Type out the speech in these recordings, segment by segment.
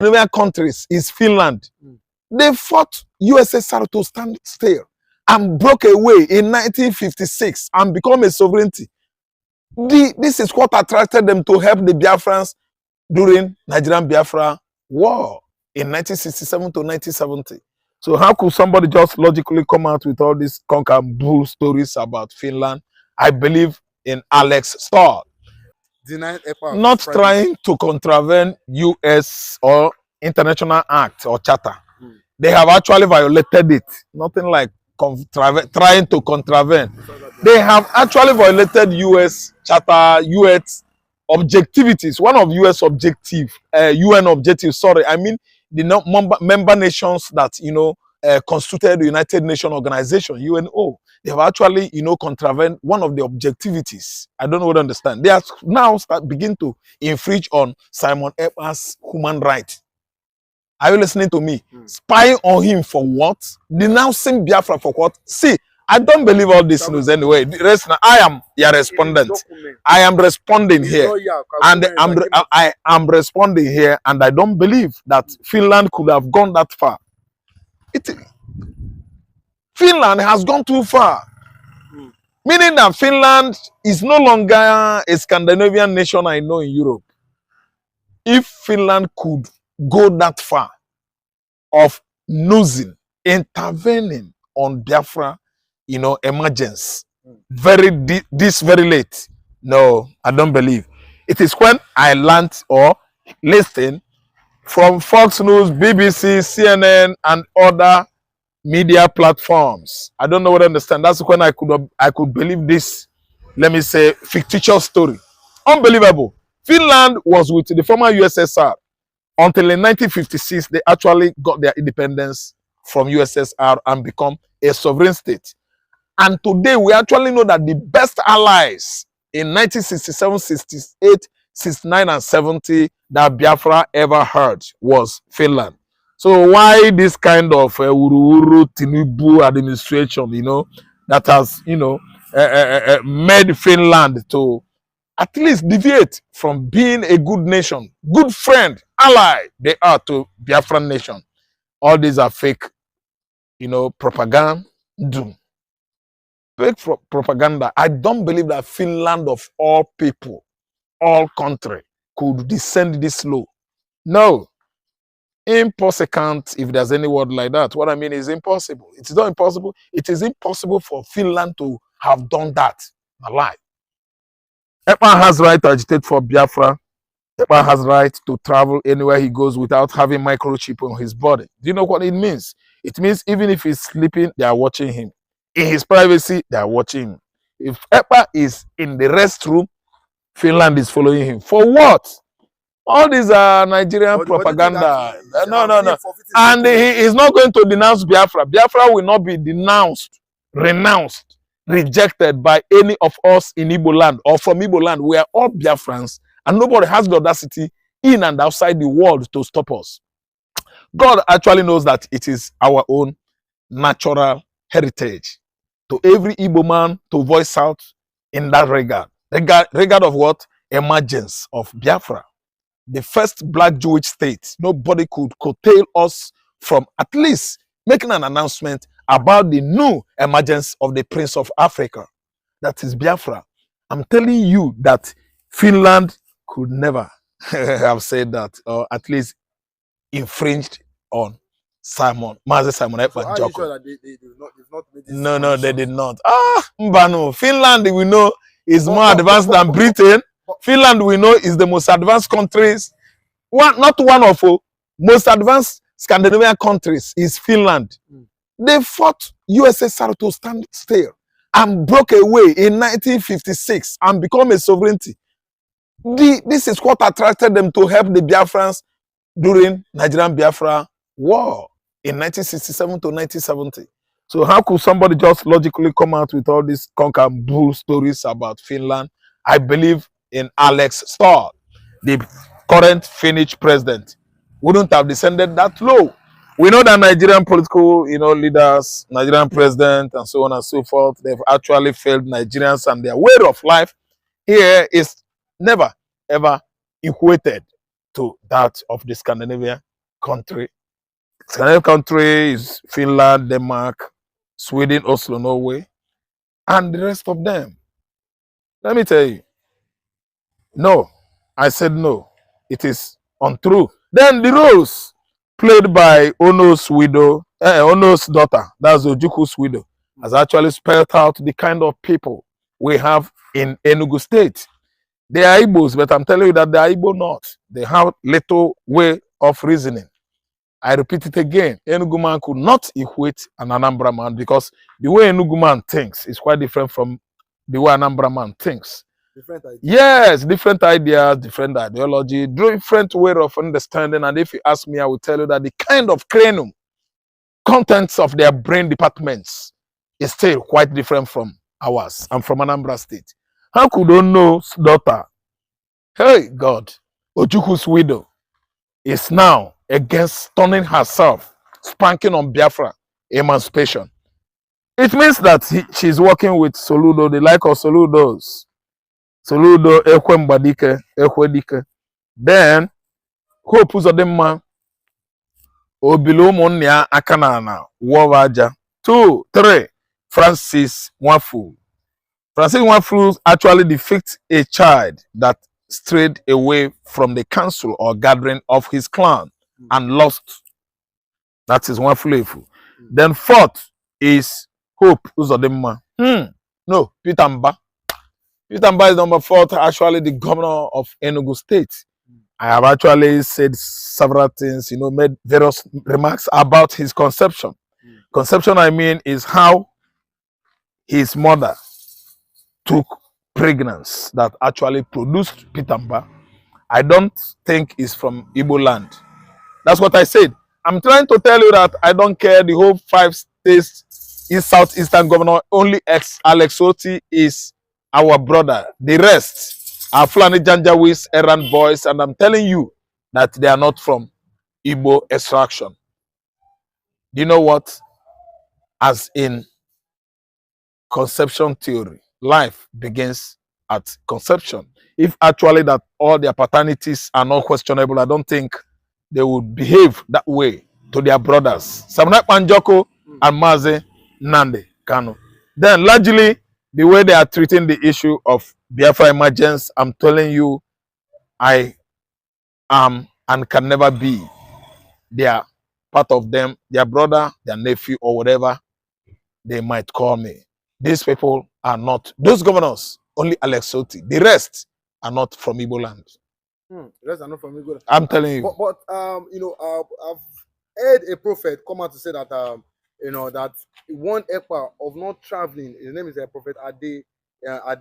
Scandinavian countries is Finland. They fought USSR to stand still and broke away in 1956 and become a sovereignty. This is what attracted them to help the Biafrans during Nigerian Biafra war in 1967 to 1970. So how could somebody just logically come out with all these conk and bull stories about Finland? I believe in Alex Starr. Not trying to contravene US or international act or charter. They have actually violated it. Nothing like trying to contravene. They have actually violated US charter, US objectivities. One of US objective, UN objectives, sorry, I mean the member nations that, you know, constituted the United Nations Organization, UNO. They have actually, you know, contravened one of the objectivities. I don't know what to understand. They are now begin to infringe on Simon Ekpa's human rights. Are you listening to me? Spying on him for what? Denouncing Biafra for what? See, I don't believe all this news anyway. The rest, I am your respondent. I am responding here. And I am responding here, and I don't believe that Finland could have gone that far. Finland has gone too far. Meaning that Finland is no longer a Scandinavian nation I know in Europe. If Finland could go that far of intervening on Biafra, you know, emergence, this very late. No, I don't believe. It is when I learned or listened from Fox News, BBC, CNN, and other media platforms. I don't know what I understand. That's when I could believe this, let me say, fictitious story. Unbelievable. Finland was with the former USSR until in 1956 they actually got their independence from USSR and become a sovereign state. And today we actually know that the best allies in 1967, 68, 69, and 70 that Biafra ever heard was Finland. So why this kind of Uru Tinubu administration, you know, that has, you know, made Finland to at least deviate from being a good nation, good friend, ally they are to Biafran nation. All these are fake, you know, propaganda. Fake propaganda. I don't believe that Finland of all people, all country, could descend this low. No. Impossible, if there's any word like that. What I mean is impossible. It is not impossible. It is impossible for Finland to have done that. A lie. Ekpa has right to agitate for Biafra. Ekpa has right to travel anywhere he goes without having microchip on his body. Do you know what it means? It means even if he's sleeping, they are watching him. In his privacy, they are watching him. If Ekpa is in the restroom, Finland is following him. For what? All these are Nigerian propaganda. No. And he is not going to denounce Biafra. Biafra will not be denounced, renounced, rejected by any of us in Igbo land or from Igbo land. We are all Biafrans, and nobody has the audacity in and outside the world to stop us. God actually knows that it is our own natural heritage. To every Igbo man to voice out in that regard. Regard of what? Emergence of Biafra. The first black Jewish state. Nobody could curtail us from at least making an announcement about the new emergence of the Prince of Africa. That is Biafra. I'm telling you that Finland could never have said that, or at least infringed on Simon Ekpa Ekpa. Sure that they've not made this? No, they did not. Mbano. Finland, we know, is more advanced than Britain. Finland, we know, is the most advanced countries. Not one of the most advanced Scandinavian countries is Finland. They fought USSR to stand still and broke away in 1956 and become a sovereignty. This is what attracted them to help the Biafrans during Nigerian Biafra war in 1967 to 1970. So how could somebody just logically come out with all these conk and bull stories about Finland? I believe in Alex Starr, the current Finnish president, wouldn't have descended that low. We know that Nigerian political, you know, leaders, Nigerian president, and so on and so forth, they've actually failed Nigerians, and their way of life is never, ever equated to that of the Scandinavian country. Scandinavian country is Finland, Denmark, Sweden, Oslo, Norway, and the rest of them. Let me tell you, no, I said no. It is untrue. Then the roles played by Ono's daughter, that's Ojuku's widow, has actually spelled out the kind of people we have in Enugu State. They are Igbos, but I'm telling you that they are Igbo not. They have little way of reasoning. I repeat it again. Enugu man could not equate an Anambra man because the way Enugu man thinks is quite different from the way Anambra man thinks. Different ideas. Yes, different ideas, different ideology, different way of understanding. And if you ask me, I will tell you that the kind of cranium contents of their brain departments is still quite different from ours. I'm from Anambra State. How could Ono's daughter, hey God, Ojuku's widow, is now against turning herself, spanking on Biafra emancipation? It means that she's working with Soludo, the like of Soludos. Soludo, Ekwembadike, Ekwedike. Then, Hope Uzodema, Obilo Monia Akanana, Wawaja. 2, 3, Francis Wafu. Francis Wafu actually defeats a child that strayed away from the council or gathering of his clan and lost. That is Wafu. Then 4th is Hope Uzodema. No, Peter Mba. Peter Mba is number 4th, actually the governor of Enugu State. I have actually said several things, made various remarks about his conception. Conception, I mean, is how his mother took pregnancy that actually produced Peter Mba. I don't think it's from Igbo land. That's what I said. I'm trying to tell you that I don't care the whole 5 states in southeastern governor. Only Alex Oti is our brother. The rest are Fulani Janjaweeds, errand boys, and I'm telling you that they are not from Igbo extraction. Do you know what? As in conception theory, life begins at conception. If actually that all their paternities are not questionable, I don't think they would behave that way to their brothers. Simon Ekpa Ekpa and Mazi Nnamdi Kanu. Then largely, the way they are treating the issue of Biafra emergence, I'm telling you, I am and can never be their part of them, their brother, their nephew, or whatever they might call me. These people are not, those governors, only Alex Oti. The rest are not from Igbo land. The rest are not from Igbo land. I'm telling you. But I've heard a prophet come out to say that that one Ekpa of not traveling. His name is Prophet Ade.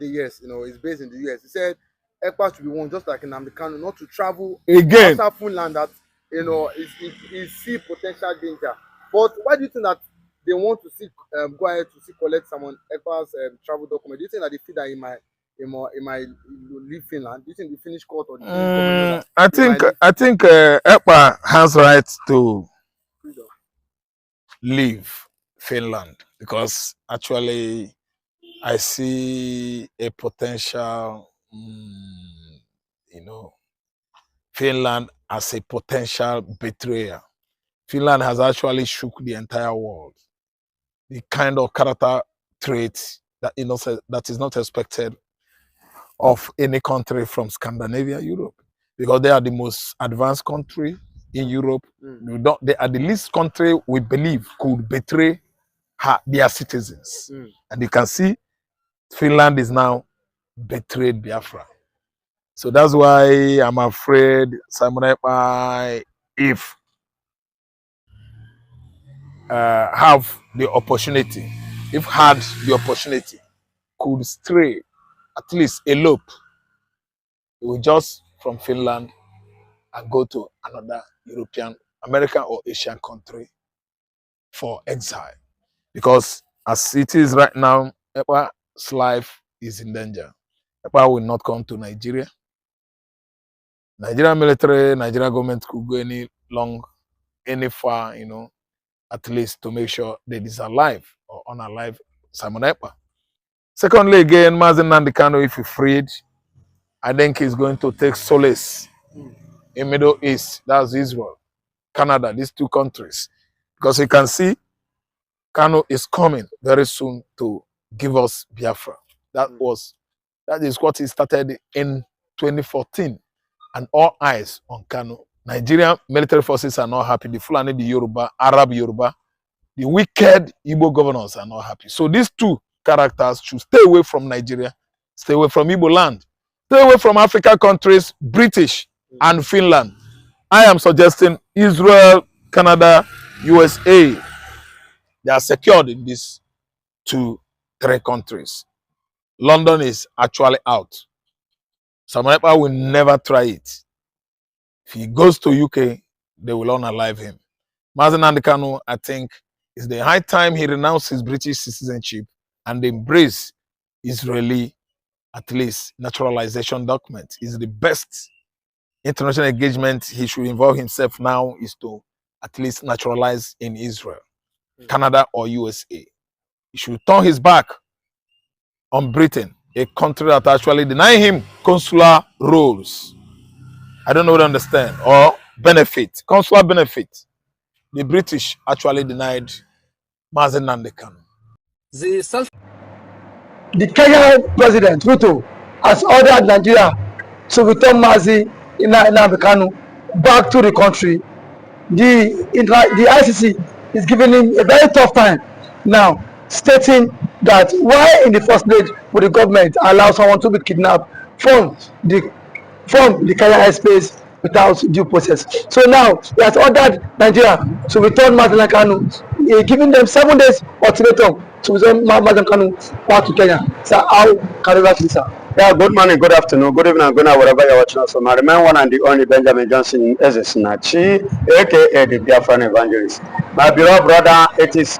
Yes, he's based in the US. He said Ekpa should be one, just like in Nnamdi, not to travel again outside Finland. That is see potential danger. But why do you think that they want to go ahead to collect Simon Ekpa's travel document? Do you think that they feel that he might leave Finland? Do you think the Finnish court or the Finnish I think Ekpa has right to leave Finland because actually I see a potential, Finland as a potential betrayer. Finland has actually shook the entire world. The kind of character traits that that is not expected of any country from Scandinavia, Europe, because they are the most advanced country in Europe. They are the least country we believe could betray their citizens. And you can see Finland is now betrayed Biafra. So that's why I'm afraid Simon Ekpa, if had the opportunity, could stray, at least elope, he will just from Finland and go to another European, American or Asian country for exile. Because as it is right now, Ekpa's life is in danger. Ekpa will not come to Nigeria. Nigerian military, Nigerian government could go any far, at least to make sure that is alive or unalive Simon Ekpa. Secondly, again, Mazi Nnamdi Kanu, if he freed, I think he's going to take solace in Middle East, that's Israel. Canada, these two countries. Because you can see Kano is coming very soon to give us Biafra. That is what he started in 2014. And all eyes on Kano. Nigerian military forces are not happy. The Fulani, the Yoruba, Arab Yoruba, the wicked Igbo governors are not happy. So these two characters should stay away from Nigeria, stay away from Igbo land, stay away from African countries, British and Finland. I am suggesting Israel, Canada, USA. They are secured in these 2-3 countries. London is actually out. Simon Ekpa will never try it. If he goes to UK, they will unalive him. Mazen Kanu, I think, it's the high time he renounced his British citizenship and embrace Israeli, at least, naturalization document. Is the best international engagement he should involve himself now is to at least naturalize in Israel, Canada, or USA. He should turn his back on Britain, a country that actually deny him consular roles. I don't know what to understand. Or benefit, consular benefit. The British actually denied Mazen Kanu. The Kenyan president, Ruto, has ordered Nigeria to return Mazi Kanu back to the country. The ICC is giving him a very tough time now, stating that why in the first place would the government allow someone to be kidnapped from the Kenya airspace without due process. So now he has ordered Nigeria to return Mazen Kanu, giving them 7 days ultimatum to return Mazen Kanu back to Kenya. So how can we actually, sir? Yeah, good morning, good afternoon, good evening, good night, wherever you're watching us from. I remain one and the only Benjamin Johnson Ezesinachi, aka the Biafran Evangelist. My beloved brother, it is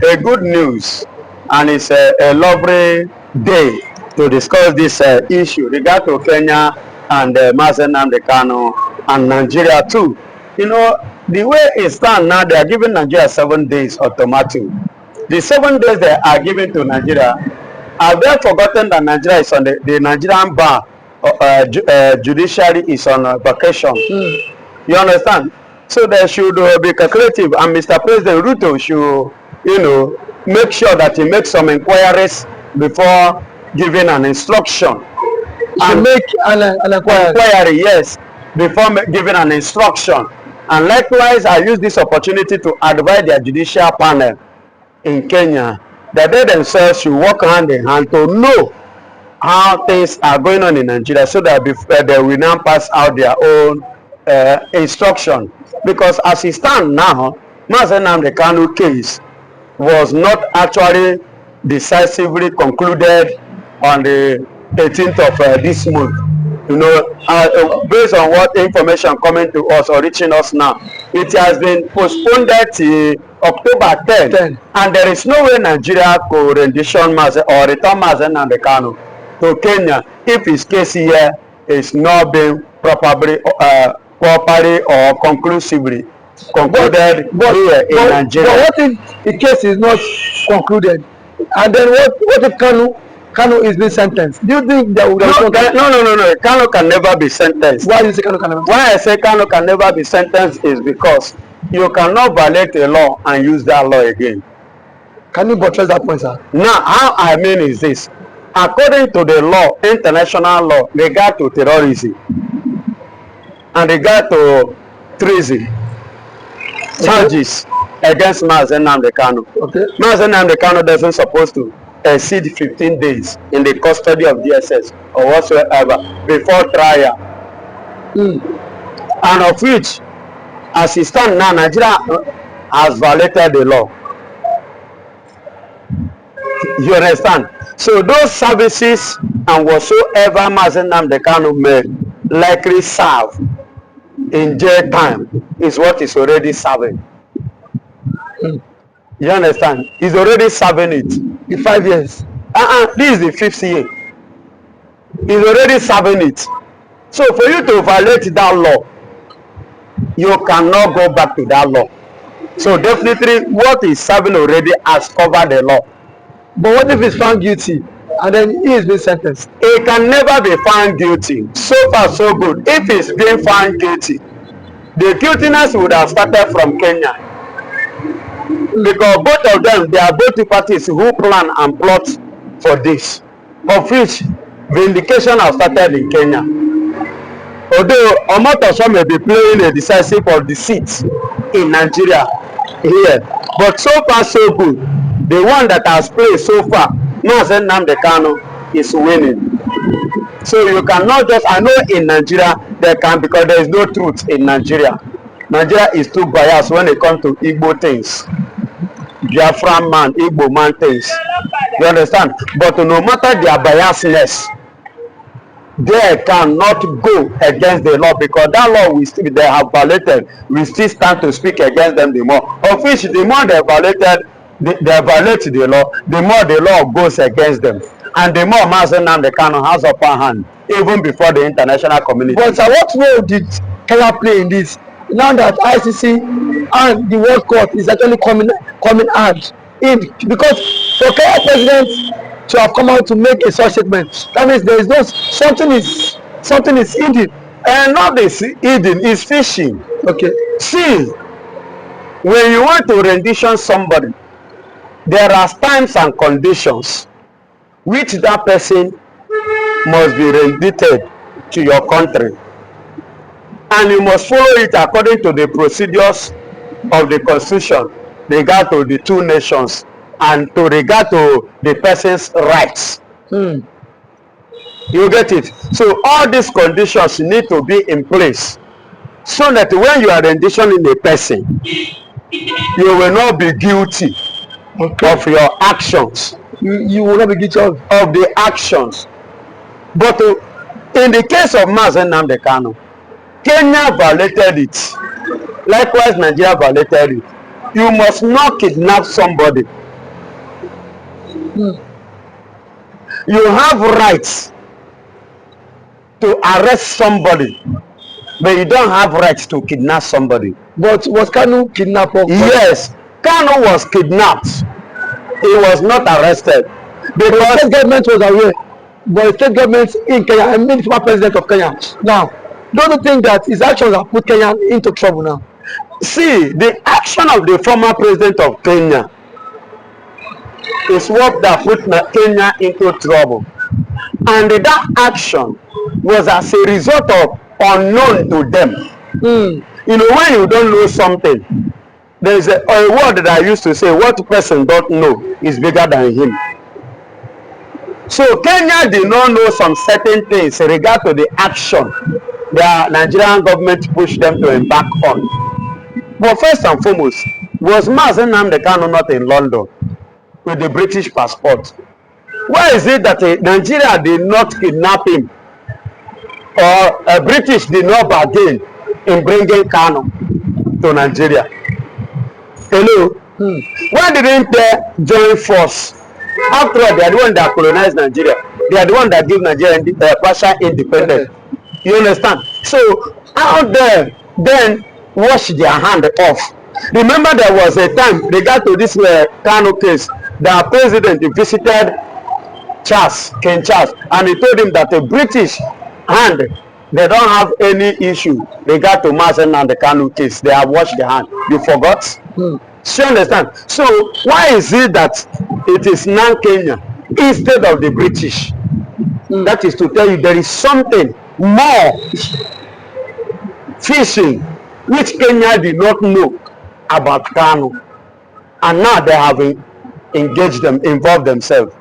a good news and it's a lovely day to discuss this issue regard to Kenya and Mazen Kanu and Nigeria too. You know, the way it stands now, they are giving Nigeria 7 days ultimatum. The 7 days they are giving to Nigeria, have they forgotten that Nigeria is on the Nigerian bar judiciary is on vacation? You understand? So they should be calculative, and Mr. President Ruto should, you know, make sure that he makes some inquiries before giving an instruction. And make an inquiry, yes, before giving an instruction. And likewise, I use this opportunity to advise their judicial panel in Kenya that they themselves should work hand in hand to know how things are going on in Nigeria, so that they will now pass out their own instruction. Because as it stands now, Mazen Kanu case was not actually decisively concluded on the 18th of this month. You know, based on what information coming to us or reaching us now, it has been postponed till October 10th, and there is no way Nigeria could rendition Mazen or return Mazen Kanu to Kenya if his case here is not being properly or conclusively concluded here in Nigeria. But what if the case is not concluded, and then what if Kanu is being sentenced? Do you think that would No. Kanu can never be sentenced. Why do you say Kanu can never? Why I say Kanu can never be sentenced is because you cannot violate a law and use that law again. Can you buttress that point, sir? Now, how I mean is this: according to the law, international law, regard to terrorism and regard to treason charges against Mazen Kanu. Okay. Mazen Kanu doesn't supposed to exceed 15 days in the custody of DSS or whatsoever before trial. And of which, as it stands now, Nigeria has violated the law. You understand? So those services and whatsoever Mazen Kanu may likely serve in jail time is what is already serving. You understand? He's already serving it. In 5 years. This is the 5th year. He's already serving it. So for you to violate that law, you cannot go back to that law. So definitely what he's serving already has covered the law. But what if he's found guilty and then he is being sentenced? He can never be found guilty. So far so good. If he's being found guilty, the guiltiness would have started from Kenya, because both of them, they are both the parties who plan and plot for this, of which vindication has started in Kenya. Although Omotosho may be playing a decisive of the seats in Nigeria here, but so far so good. The one that has played so far, Mazen Nnamdi Kanu, is winning. So you cannot just, I know in Nigeria there can, because there is no truth in Nigeria. Nigeria is too biased when it comes to Igbo things, Biafran man, Igbo man things. You understand? But no matter their biasness, they cannot go against the law, because that law we still, they have violated, we still stand to speak against them the more. Of which the more they violated, they violate the law, the more the law goes against them, and the more Mazen Nnamdi Kanu has upper hand even before the international community. But what role did Kenya play in this? Now that ICC and the World Court is actually coming out in, because for Kenya president to have come out to make a such statement, that means there is no something is hidden. And not this hidden, is fishing. Okay. See, when you want to rendition somebody, there are times and conditions which that person must be rendited to your country, and you must follow it according to the procedures of the constitution regard to the two nations and to regard to the person's rights. You get it? So all these conditions need to be in place, so that when you are renditioning a person, you will not be guilty of your actions. You will not be guilty of the actions. But in the case of Mazen Nnamdi Kanu, Kenya violated it. Likewise, Nigeria violated it. You must not kidnap somebody. You have rights to arrest somebody, but you don't have rights to kidnap somebody. But was Kanu kidnapped? Yes, Kanu was kidnapped. He was not arrested. Because the state government was aware. But the state government in Kenya, I mean the former president of Kenya, now, don't you think that his actions have put Kenya into trouble now? See, the action of the former president of Kenya is what that put Kenya into trouble. And that action was as a result of unknown to them. You know, when you don't know something, there is a word that I used to say, what person don't know is bigger than him. So Kenya did not know some certain things in regard to the action the Nigerian government pushed them to embark on. But first and foremost, was Mazen Nnamdi Kanu not in London with the British passport? Why is it that Nigeria did not kidnap him, or British did not bargain in bringing Kanu to Nigeria? Hello? Why didn't they join force? After all, they are the one that colonized Nigeria. They are the one that give Nigeria partial independence. You understand? So how they then wash their hand off? Remember, there was a time regard to this Kanu case, the president visited King Charles, and he told him that the British hand, they don't have any issue regard to Mazen and the Kanu case. They have washed their hand. You forgot? So you understand? So why is it that it is now Kenya instead of the British? That is to tell you there is something more fishing which Kenya did not know about Kanu, and now they have involved themselves,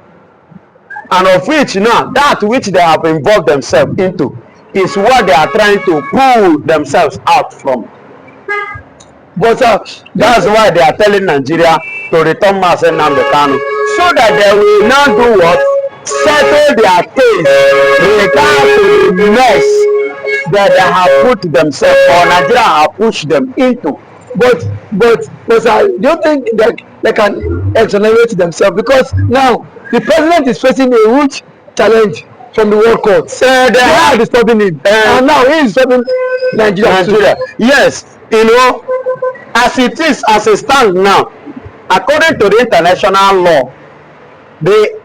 and of which now that which they have involved themselves into is what they are trying to pull themselves out from. But that's why they are telling Nigeria to return Mazen Nnamdi Kanu, so that they will now do what? Settle their case regard to the mess that they have put themselves, or Nigeria have pushed them into. But do you think that they can exonerate themselves? Because now the president is facing a huge challenge from the World Court. They are disturbing him, and now he is disturbing Nigeria. Yes, you know, as it is, as it stands now, according to the international law, the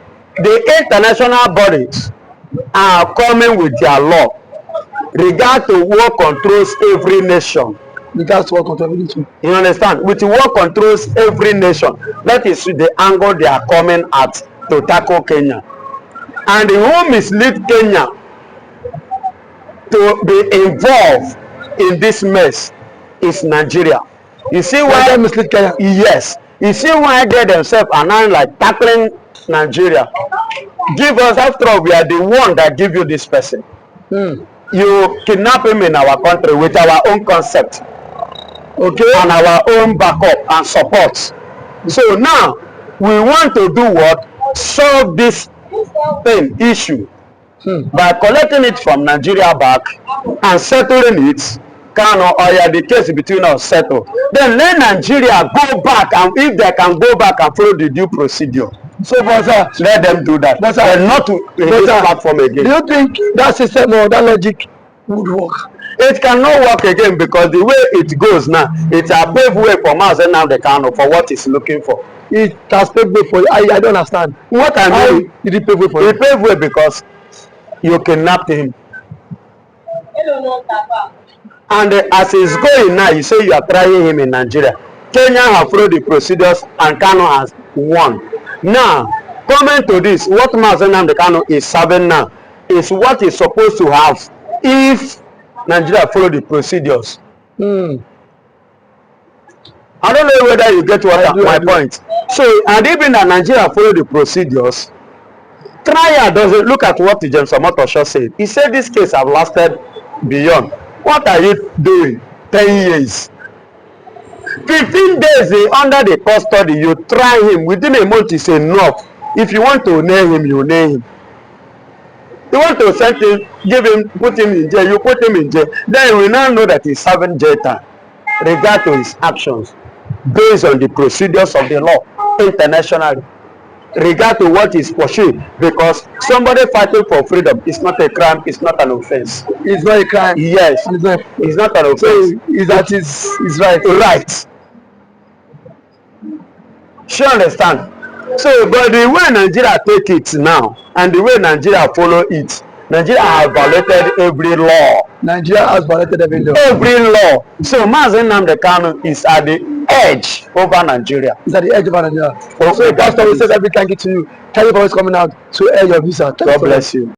international bodies are coming with their law regard to what controls every nation The gas war control everything. You understand? With war controls every nation. That is the angle they are coming at to tackle Kenya. And who mislead Kenya to be involved in this mess is Nigeria. You see why they mislead Kenya? Yes. You see why they themselves are now like tackling Nigeria. Give us, after all, we are the one that give you this person. You kidnap him in our country with our own concept. Okay, and our own backup and support. So now we want to do what? Solve this issue by collecting it from Nigeria back and settling it. The case between us settle. Then let Nigeria go back, and if they can go back and follow the due procedure. So, but let them do that. But not to this platform again. Do you think that system or that logic would work? It cannot work again because the way it goes now, it's a pave way for Mazi Nnamdi Kanu for what he's looking for. It has paved way for you. I don't understand. What I mean, did it pave way for you? It paved way because you kidnapped him. And as he's going now, you say you are trying him in Nigeria. Kenya have followed the procedures and Kanu has won. Now, coming to this, what Mazi Nnamdi Kanu is serving now is what he's supposed to have if Nigeria follow the procedures. I don't know whether you get what my point. So, and even that Nigeria follow the procedures, trial doesn't look at what James Omotosho said. He said this case have lasted beyond. What are you doing? 10 years. 15 days under the custody, you try him. Within a month is enough. If you want to nail him, you nail him. You want to send him, give him, put him in jail, you put him in jail. Then we now know that he's serving jail time, regard to his actions, based on the procedures of the law internationally, regard to what is pursued. Because somebody fighting for freedom is not a crime, it's not an offense. It's not a crime. Yes, it's not an offense. So is that is right? Right. She understand. So, but the way Nigeria take it now, and the way Nigeria follow it, Nigeria has violated every law. Nigeria has violated every law. Every law. So, Mazi Nnamdi Kanu is at the edge over Nigeria. It's at the edge over Nigeria. Okay, so, Pastor, we said every thank you to you. Thank you for always coming out to air your visa. God bless you.